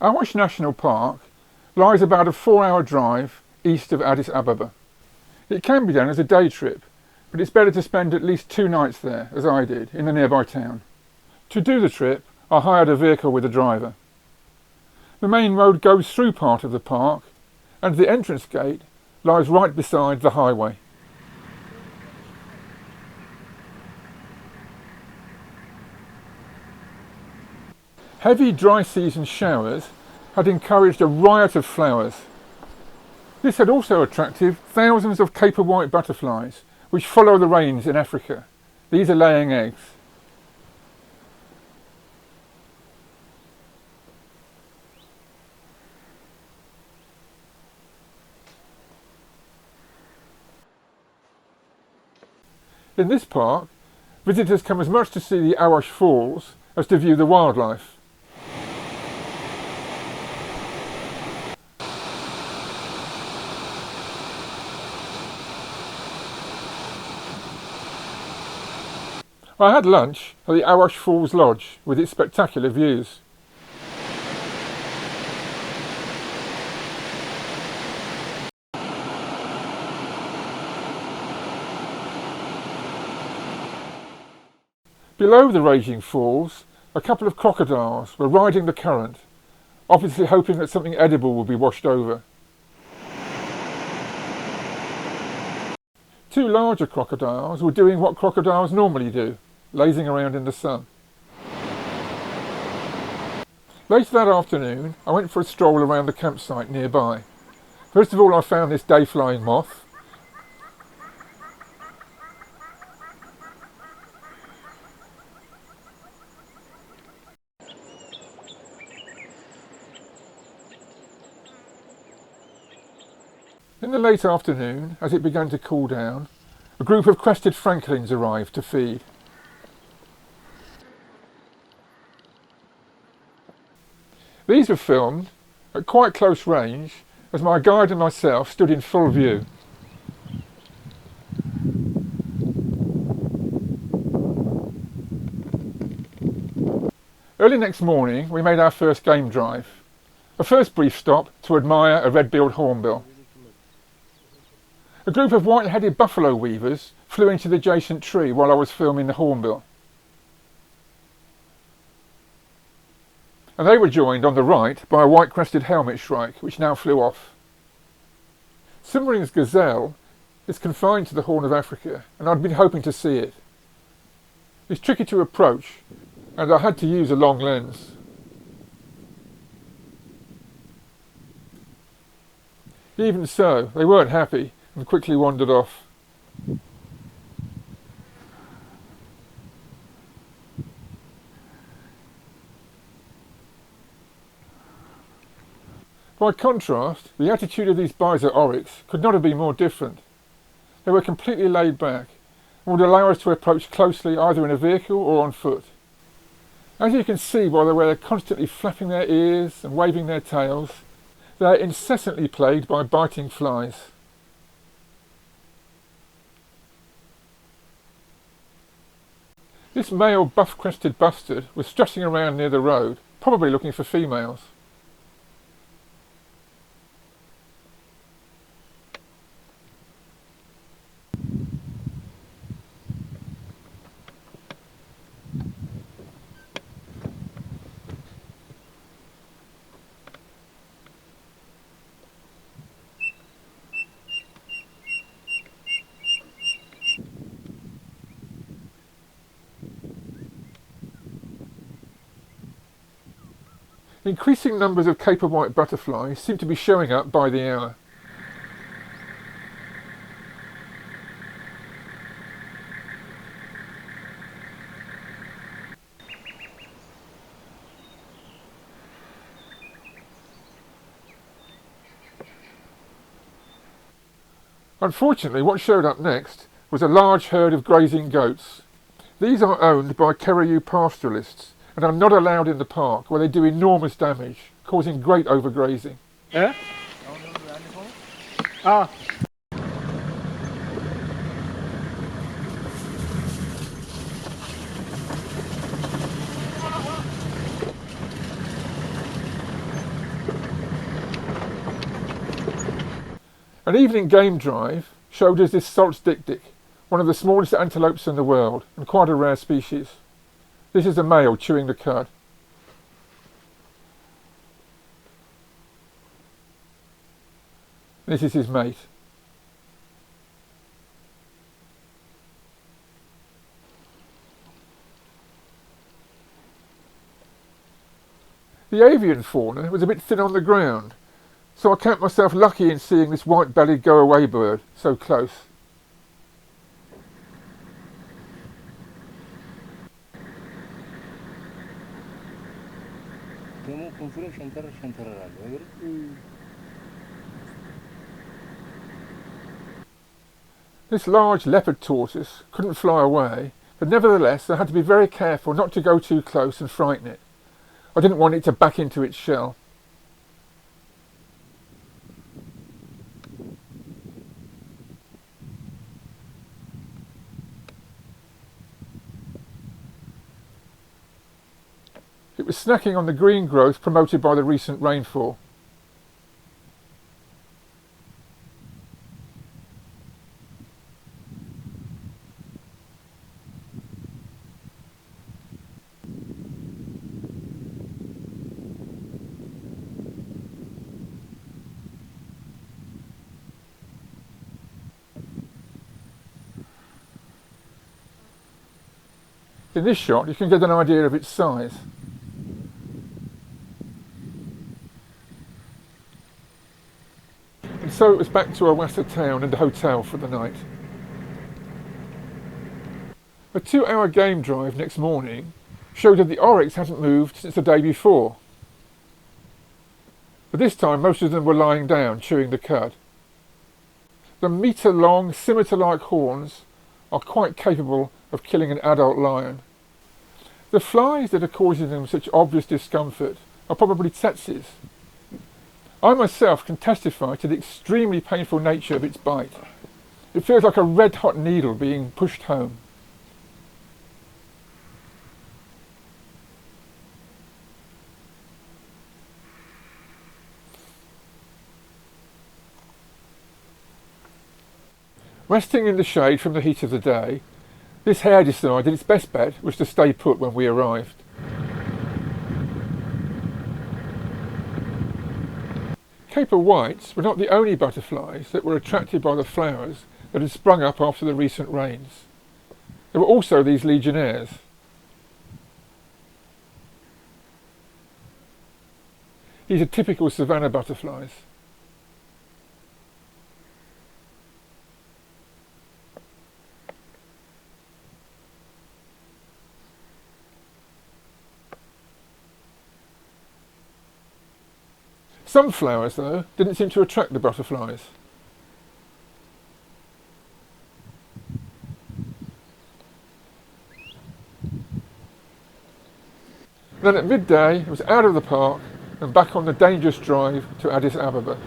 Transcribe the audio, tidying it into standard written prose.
Awash National Park lies about a 4-hour drive east of Addis Ababa. It can be done as a day trip, but it's better to spend at least 2 nights there, as I did, in the nearby town. To do the trip, I hired a vehicle with a driver. The main road goes through part of the park, and the entrance gate lies right beside the highway. Heavy dry season showers had encouraged a riot of flowers. This had also attracted thousands of Cape of White butterflies, which follow the rains in Africa. These are laying eggs. In this park, visitors come as much to see the Awash Falls as to view the wildlife. I had lunch at the Awash Falls Lodge with its spectacular views. Below the raging falls, a couple of crocodiles were riding the current, obviously hoping that something edible would be washed over. 2 larger crocodiles were doing what crocodiles normally do, lazing around in the sun. Later that afternoon, I went for a stroll around the campsite nearby. First of all, I found this day-flying moth. In the late afternoon, as it began to cool down, a group of crested francolins arrived to feed. These were filmed at quite close range as my guide and myself stood in full view. Early next morning we made our first game drive. A first brief stop to admire a red-billed hornbill. A group of white-headed buffalo weavers flew into the adjacent tree while I was filming the hornbill. And they were joined on the right by a white-crested helmet shrike, which now flew off. Simmering's gazelle is confined to the Horn of Africa, and I'd been hoping to see it. It's tricky to approach, and I had to use a long lens. Even so, they weren't happy and quickly wandered off. By contrast, the attitude of these bison oryx could not have been more different. They were completely laid back and would allow us to approach closely either in a vehicle or on foot. As you can see by the way they're constantly flapping their ears and waving their tails, they are incessantly plagued by biting flies. This male buff-crested bustard was strutting around near the road, probably looking for females. Increasing numbers of Cape of White butterflies seem to be showing up by the hour. Unfortunately, what showed up next was a large herd of grazing goats. These are owned by Kerayu pastoralists and are not allowed in the park, where they do enormous damage, causing great overgrazing. Yeah? Ah. An evening game drive showed us this Salt's dik-dik, one of the smallest antelopes in the world and quite a rare species. This is a male chewing the cud. This is his mate. The avian fauna was a bit thin on the ground, so I count myself lucky in seeing this white-bellied go-away bird so close. This large leopard tortoise couldn't fly away, but nevertheless I had to be very careful not to go too close and frighten it. I didn't want it to back into its shell. It was snacking on the green growth promoted by the recent rainfall. In this shot you can get an idea of its size. And so it was back to Awash town and a hotel for the night. A 2-hour game drive next morning showed that the oryx hadn't moved since the day before. But this time most of them were lying down, chewing the cud. The metre-long, scimitar-like horns are quite capable of killing an adult lion. The flies that are causing them such obvious discomfort are probably tsetses. I myself can testify to the extremely painful nature of its bite. It feels like a red-hot needle being pushed home. Resting in the shade from the heat of the day, this hare decided its best bet was to stay put when we arrived. Caper whites were not the only butterflies that were attracted by the flowers that had sprung up after the recent rains. There were also these legionnaires. These are typical savanna butterflies. Some flowers, though, didn't seem to attract the butterflies. Then at midday, it was out of the park and back on the dangerous drive to Addis Ababa.